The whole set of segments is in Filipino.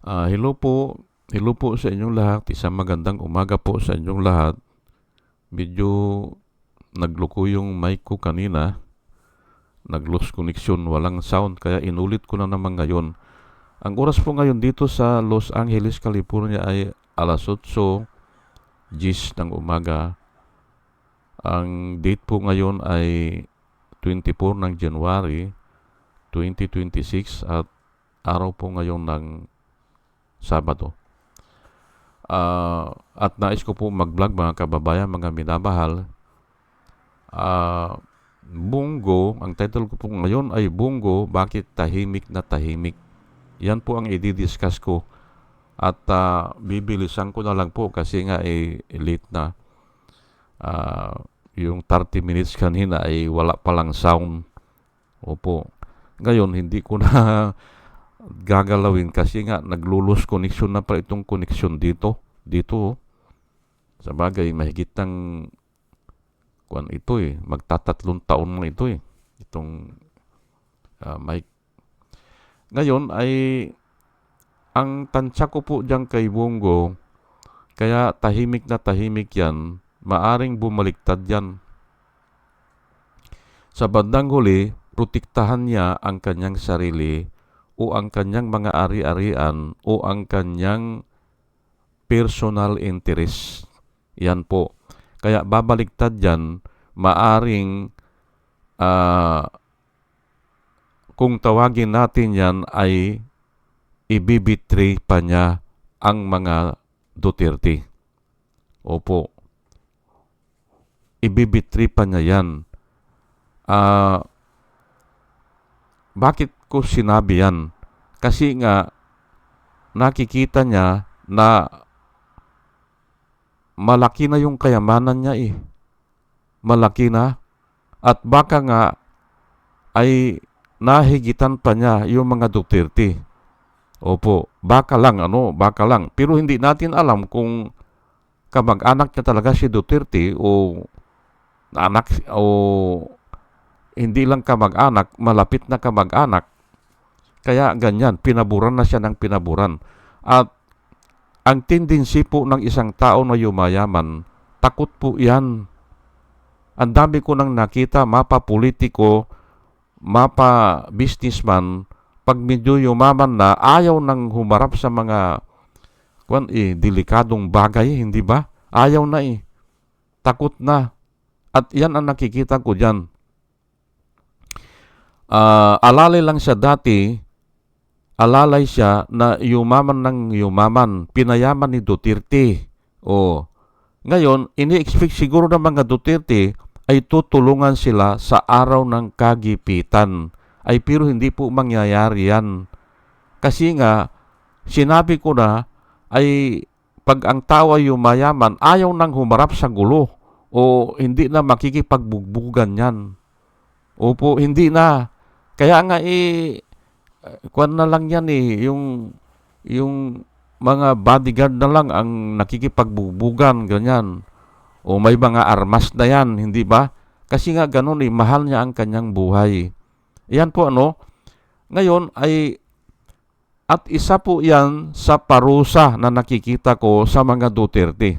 Hello po sa inyong lahat. Isang magandang umaga po sa inyong lahat. Medyo nagluko yung mic ko kanina. Nag-lost connection, walang sound. Kaya inulit ko na naman ngayon. Ang oras po ngayon dito sa Los Angeles, California ay alas 8:10 ng umaga. Ang date po ngayon ay 24 ng January 2026 at araw po ngayon ng Sabado. At nais ko po mag-vlog mga kababayan, mga minamahal. Bungo, ang title ko po ngayon ay Bungo, Bakit Tahimik na Tahimik? Yan po ang i-discuss ko. At bibilisan ko na lang po kasi nga late na. Yung 30 minutes kanina ay wala palang sound. Opo. Ngayon, hindi ko na gagalawin kasi nga naglulus connection na pa itong connection dito. Sa bagay, mahigit ng magtatatlong taon na ito itong mic. Ngayon ay ang tansya ko po dyan kay Bongo, kaya tahimik na tahimik yan, maaring bumaliktad yan. Sa bandang huli, protektahan niya ang kanyang sarili o ang kanyang mga ari-arian o ang kanyang personal interest. Yan po. Kaya babaliktad yan, maaring kung tawagin natin yan ay ibibitray pa niya ang mga Duterte. Opo. Ibibitray pa niya yan. Bakit ko sinabi yan? Kasi nga, nakikita niya na malaki na yung kayamanan niya Malaki na. At baka nga ay nahigitan pa niya yung mga Duterte. Opo, baka lang. Pero hindi natin alam kung kamag-anak niya talaga si Duterte o anak o hindi lang kamag-anak, malapit na kamag-anak. Kaya ganyan, pinaburan na siya ng pinaburan. At ang tendency po ng isang tao na yumayaman, takot po yan. Ang dami ko nang nakita, mapa politiko, mapa businessman, pag medyo yumaman na, ayaw nang humarap sa mga delikadong bagay, hindi ba? Ayaw na takot na. At yan ang nakikita ko dyan. Alalay lang siya dati, alalay siya na yumaman ng yumaman, pinayaman ni Duterte. Ngayon, ini-expect siguro ng mga Duterte ay tutulungan sila sa araw ng kagipitan. Pero hindi po mangyayari yan. Kasi nga, sinabi ko na, pag ang tao ay yumayaman, ayaw nang humarap sa gulo o hindi na makikipagbugbugan yan. Opo, hindi na. Kaya nga na lang yan yung mga bodyguard na lang ang nakikipagbubugan, ganyan. O may mga armas na yan, hindi ba? Kasi nga ganun mahal niya ang kanyang buhay. Yan po Ngayon at isa po yan sa parusa na nakikita ko sa mga Duterte.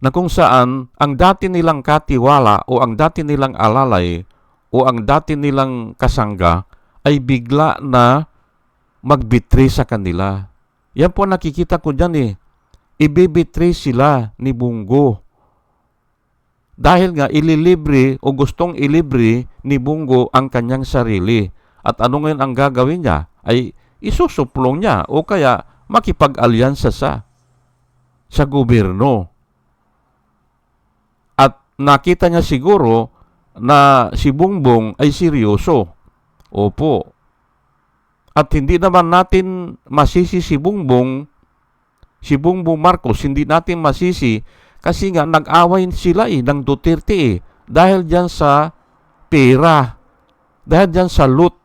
Na kung saan ang dati nilang katiwala o ang dati nilang alalay o ang dati nilang kasangga ay bigla na magbitray sa kanila. Yan po nakikita ko dyan Ibibitray sila ni Bungo. Dahil nga ililibre o gustong ilibre ni Bungo ang kanyang sarili. At ano ngayon ang gagawin niya? Ay isusuplong niya o kaya makipag-alyansa sa gobyerno. At nakita niya siguro na si Bongbong ay seryoso. Opo. At hindi naman natin masisi si Bongbong Marcos, hindi natin masisi kasi nga nag-away sila ng Duterte dahil dyan sa pera, dahil dyan sa loot.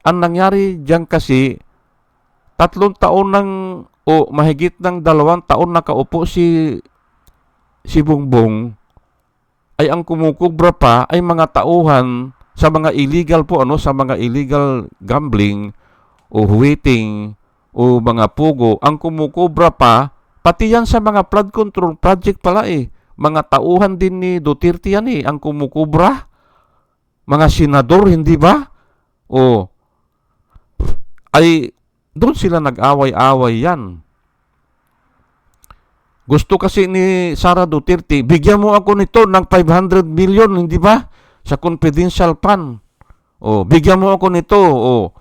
Ang nangyari dyan kasi, 3 taon mahigit ng 2 taon nakaupo si Bongbong, ay ang kumukubra pa ay mga tauhan sa mga illegal sa mga illegal gambling o Huiting o mga Pugo ang kumukubra pa, pati yan sa mga flood control project pala eh. Mga tauhan din ni Duterte yan eh, ang kumukubra. Mga senador, hindi ba? O, ay doon sila nag-away-away yan. Gusto kasi ni Sara Duterte, bigyan mo ako nito ng 500 million, hindi ba? Sa confidential fund. O, bigyan mo ako nito. O,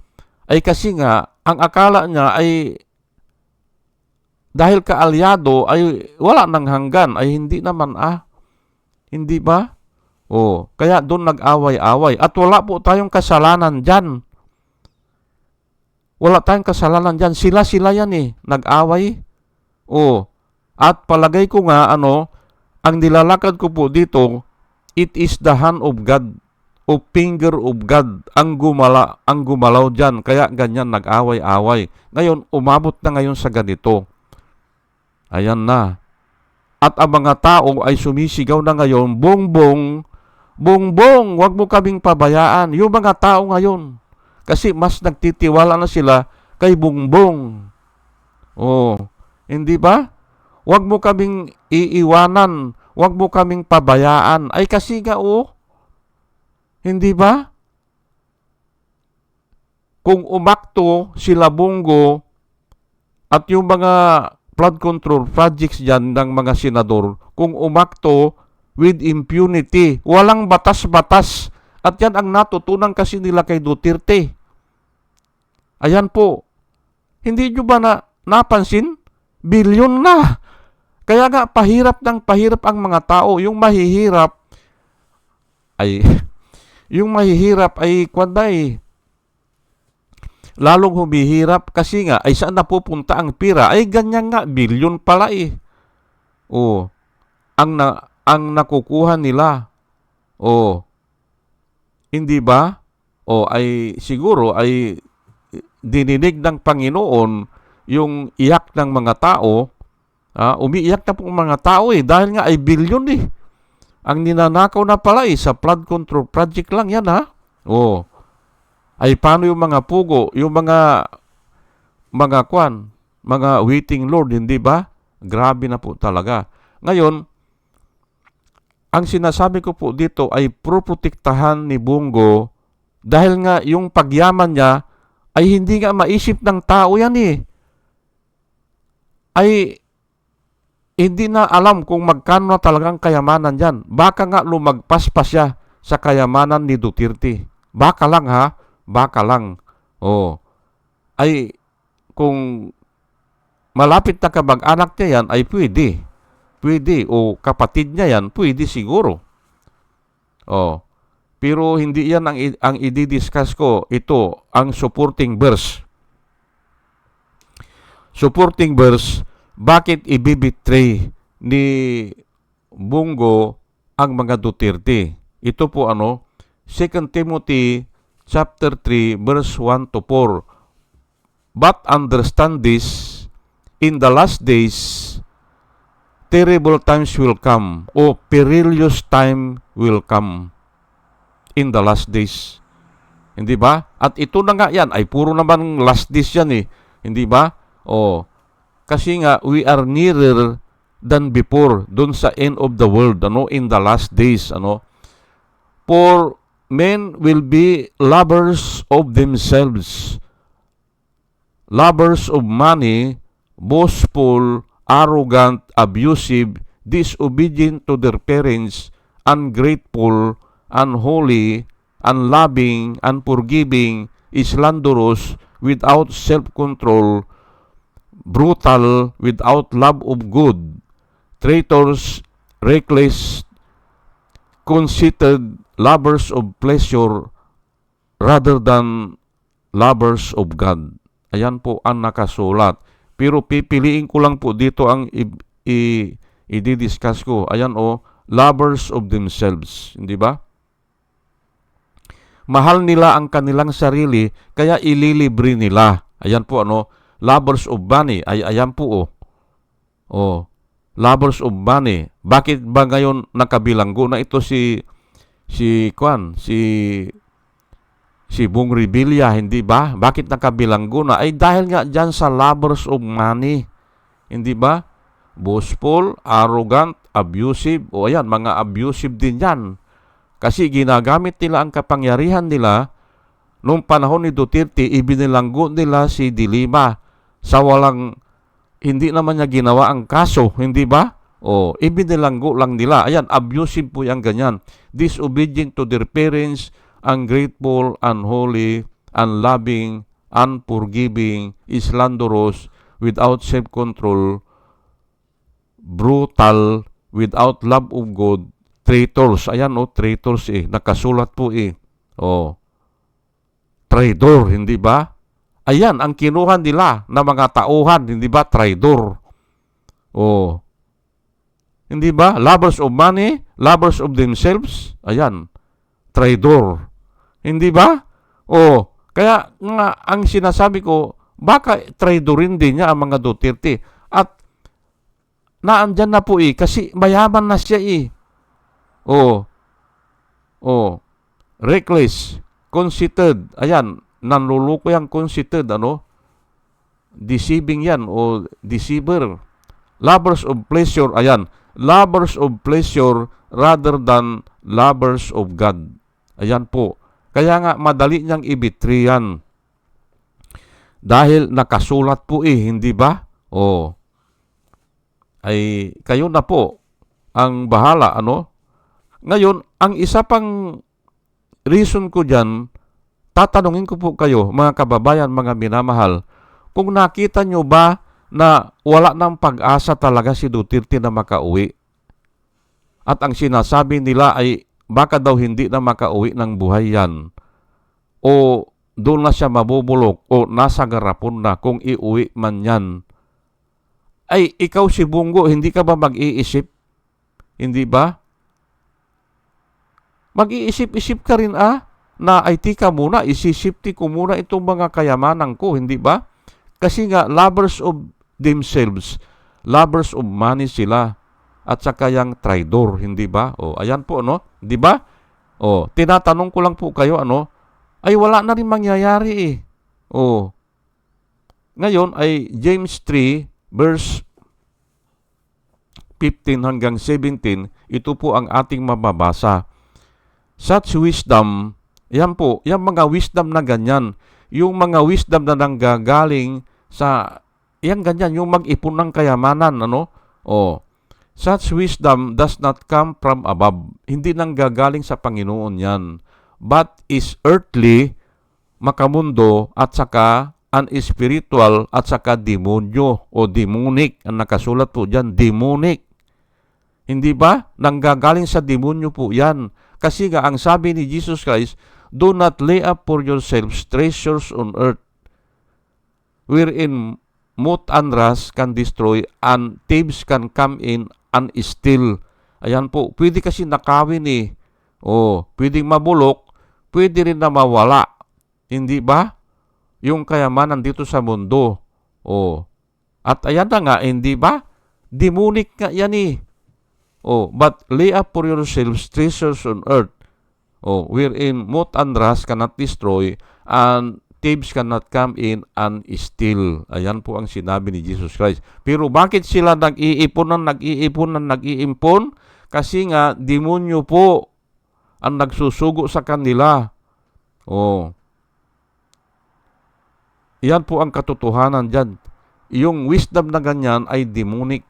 ay kasi nga, ang akala niya ay dahil kaalyado ay wala nang hanggan. Ay hindi naman Hindi ba? O, kaya doon nag-away-away. At wala po tayong kasalanan dyan. Wala tayong kasalanan dyan. Sila yan eh. Nag-away. O, at palagay ko nga, ang nilalakad ko po dito, it is the hand of God, o finger of God, ang gumalaw dyan. Kaya ganyan, nag-away-away. Ngayon, umabot na ngayon sa ganito. Ayan na. At ang mga tao ay sumisigaw na ngayon, Bongbong, Bongbong, wag mo kaming pabayaan. Yung mga tao ngayon. Kasi mas nagtitiwala na sila kay Bongbong. Oh, hindi ba? Wag mo kaming iiwanan. Wag mo kaming pabayaan. Ay kasi nga hindi ba? Kung umakto sila Bongo at yung mga flood control projects dyan ng mga senador, kung umakto with impunity, walang batas-batas. At yan ang natutunan kasi nila kay Duterte. Ayan po. Hindi nyo ba napansin? Bilyon na. Kaya nga, pahirap ang mga tao. Yung mahihirap ay lalong humihirap kasi nga, ay saan napupunta ang pira? Ay ganyan nga, bilyon pala eh. O, ang nakukuha nila. O, hindi ba? O, ay siguro, ay dininig ng Panginoon yung iyak ng mga tao. Umiiyak na po mga tao eh, dahil nga ay bilyon eh. Ang ninanakaw na pala eh, sa flood control project lang yan O, ay paano yung mga Pugo, yung mga waiting Lord, hindi ba? Grabe na po talaga. Ngayon, ang sinasabi ko po dito ay proprotektahan ni Bongo dahil nga yung pagyaman niya ay hindi nga maisip ng tao yan eh. Ay hindi na alam kung magkano na talagang kayamanan dyan. Baka nga lumagpas pa siya sa kayamanan ni Duterte. Baka lang Baka lang. Ay kung malapit na kamag-anak niya yan, ay pwede. Pwede. O kapatid niya yan, pwede siguro. Pero hindi yan ang i-discuss ko. Ito, ang supporting verse. Supporting verse, bakit ibibitray ni Bongo ang mga Duterte? Ito po 2 Timothy chapter 3 verse 1 to 4. But understand this, in the last days, terrible times will come, o perilous time will come in the last days. Hindi ba? At ito na nga yan, ay puro naman last days yan eh. Hindi ba? Kasi nga, we are nearer than before, dun sa end of the world, in the last days, For men will be lovers of themselves, lovers of money, boastful, arrogant, abusive, disobedient to their parents, ungrateful, unholy, unloving, unforgiving, slanderous, without self-control, brutal, without love of good, traitors, reckless, conceited, lovers of pleasure rather than lovers of God. Ayan po ang nakasulat. Pero pipiliin ko lang po dito ang i-discuss ko. Ayan lovers of themselves. Hindi ba? Mahal nila ang kanilang sarili, kaya ililibre nila. Ayan po lovers of money. Ayan po lovers of money. Bakit ba ngayon nakabilanggo na ito si si Bong Revilla, hindi ba? Bakit nakabilanggo na? Ay dahil nga dyan sa lovers of money. Hindi ba? Boastful, arrogant, abusive. O ayan, mga abusive din yan. Kasi ginagamit nila ang kapangyarihan nila. Noong panahon ni Duterte, ibinilanggo nila si De Lima sa walang, hindi naman niya ginawa ang kaso, hindi ba? O, ibinilanggo lang nila. Ayan, abusive po yung ganyan. Disobedient to their parents, ungrateful, unholy, unloving, unforgiving, slanderous, without self-control, brutal, without love of God, traitors. Ayan, traitors nakasulat po traidor, hindi ba? Ayan, ang kinuha nila na mga tauhan, hindi ba? Traidor. Hindi ba? Lovers of money, lovers of themselves. Ayan, traidor. Hindi ba? Kaya nga, ang sinasabi ko, baka traidorin din niya ang mga Duterte. At naandyan na po kasi mayaman na siya reckless, conceited, ayan, nanluluko yung conceited, deceiving yan, deceiver. Lovers of pleasure, ayan, lovers of pleasure rather than lovers of God. Ayan po. Kaya nga, madali niyang ibitriyan. Dahil nakasulat po hindi ba? Ay kayo na po ang bahala, Ngayon, ang isa pang reason ko dyan, tatanungin ko po kayo, mga kababayan, mga minamahal, kung nakita nyo ba na wala ng pag-asa talaga si Duterte na makauwi? At ang sinasabi nila ay baka daw hindi na makauwi ng buhay yan. O doon na siya mabubulok o nasa garapon na kung iuwi man yan. Ay, ikaw si Bungo, hindi ka ba mag-iisip? Hindi ba? Mag-iisip-isip ka rin na ay tika muna, isisipti ko muna itong mga kayamanan ko, hindi ba? Kasi nga, lovers of themselves, lovers of money sila, at saka yung traidor, hindi ba? Ayan po, Di ba? Tinatanong ko lang po kayo, ay wala na rin mangyayari Ngayon ay James 3, verse 15 hanggang 17, ito po ang ating mababasa. Such wisdom, yan po, yung mga wisdom na ganyan, yung mga wisdom na nanggagaling sa, yan ganyan, yung mag-ipon ng kayamanan, such wisdom does not come from above. Hindi nanggagaling sa Panginoon yan, but is earthly, makamundo, at saka unspiritual, at saka demonyo o demonic. Ang nakasulat po dyan, demonic. Hindi ba? Nanggagaling sa demonyo po yan. Kasi nga, ang sabi ni Jesus Christ, do not lay up for yourselves treasures on earth, wherein moth and rust can destroy, and thieves can come in and steal. Ayan po, pwede kasi nakawin pwedeng mabulok, pwede rin na mawala. Hindi ba? Yung kayamanan dito sa mundo. At ayan na nga, hindi ba? Demonic nga yan but lay up for yourselves treasures on earth, wherein moth and rust cannot destroy, and thieves cannot come in and steal. Ayan po ang sinabi ni Jesus Christ. Pero bakit sila nag-iipon? Kasi nga, demonyo po ang nagsusugo sa kanila. Yan po ang katotohanan dyan. Yung wisdom na ganyan ay demonic,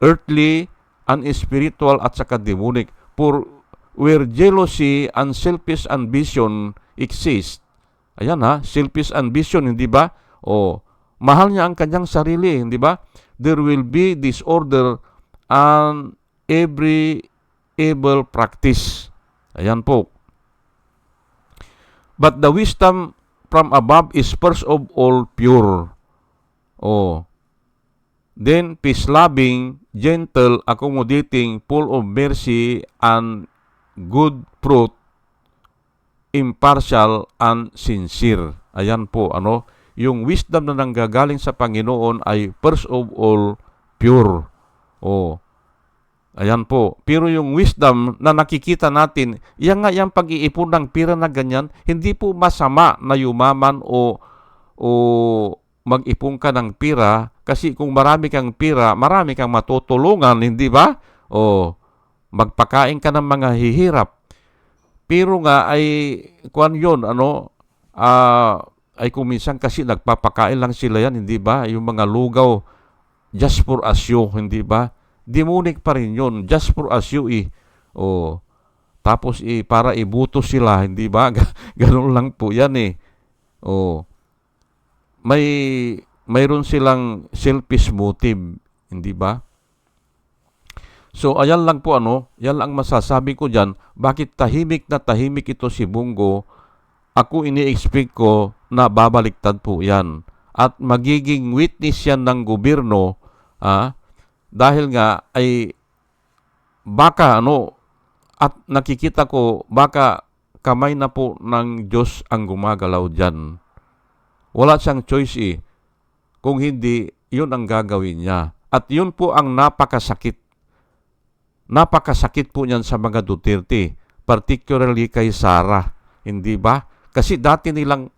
earthly, unspiritual, at saka demonic. For where jealousy and selfish ambition exist, ayan selfish ambition, hindi ba? Mahal niya ang kanyang sarili, hindi ba? There will be disorder and every evil practice. Ayan po. But the wisdom from above is first of all pure. Then peace-loving, gentle, accommodating, full of mercy and good fruit, impartial and sincere. Ayan po, yung wisdom na nanggagaling sa Panginoon ay first of all pure. Ayan po. Pero yung wisdom na nakikita natin, yan nga yung pag-iipon ng pira na ganyan, hindi po masama na yumaman o mag-ipon ka ng pira kasi kung marami kang pira, marami kang matutulungan, hindi ba? O magpakain ka ng mga hihirap. Pero nga ay kuan yon ay kung minsan kasi nagpapakain lang sila yan, hindi ba? Yung mga lugaw just for as you, hindi ba? Demonic pa rin yun, just for as you O tapos para ibuto sila, hindi ba? Ganun lang po yan O may mayroon silang selfish motive, hindi ba? So ayan lang po yan lang masasabi ko diyan, bakit tahimik na tahimik ito si Bungo. Ako ini-expect ko na babaliktad po 'yan at magiging witness yan ng gobyerno dahil nga ay baka at nakikita ko baka kamay na po ng Diyos ang gumagalaw diyan. Wala siyang choice kung hindi, yun ang gagawin niya. At yun po ang napakasakit. Napakasakit po niyan sa mga Duterte, particularly kay Sara. Hindi ba? Kasi dati nilang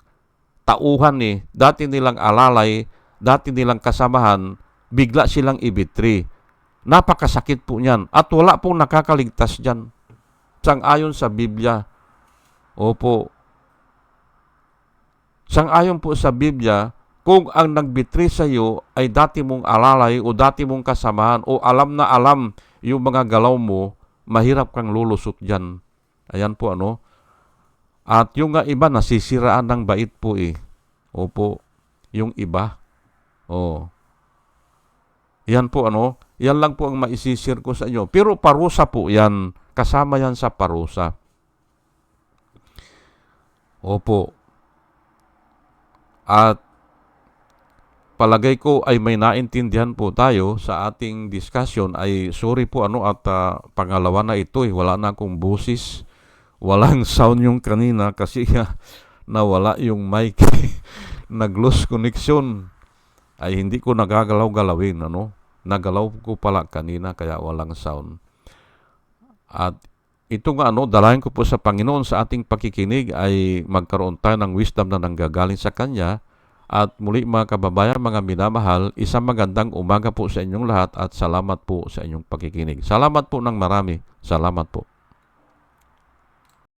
tauhan dati nilang alalay, dati nilang kasamahan, bigla silang ibitri. Napakasakit po niyan. At wala pong nakakaligtas dyan. Sang-ayon sa Biblia. Opo. Sang-ayon po sa Biblia, kung ang nagbitri sa iyo ay dati mong alalay o dati mong kasamahan o alam na alam yung mga galaw mo, mahirap kang lulusot dyan. Ayan po At yung iba nasisiraan ng bait po Opo, yung iba. Yan po yan lang po ang maisisir ko sa inyo. Pero parusa po yan. Kasama yan sa parusa. Opo. At palagay ko ay may naintindihan po tayo sa ating discussion. Ay sorry po at pangalawa na ito wala na akong busis. Walang sound yung kanina kasi nawala yung mic. Nag-lose connection. Ay hindi ko nagagalaw-galawin Nagalaw ko pala kanina kaya walang sound. At ito nga dalayan ko po sa Panginoon sa ating pakikinig ay magkaroon tayo ng wisdom na nanggagaling sa Kanya. At muli mga kababayan, mga minamahal, isang magandang umaga po sa inyong lahat at salamat po sa inyong pakikinig. Salamat po ng marami. Salamat po.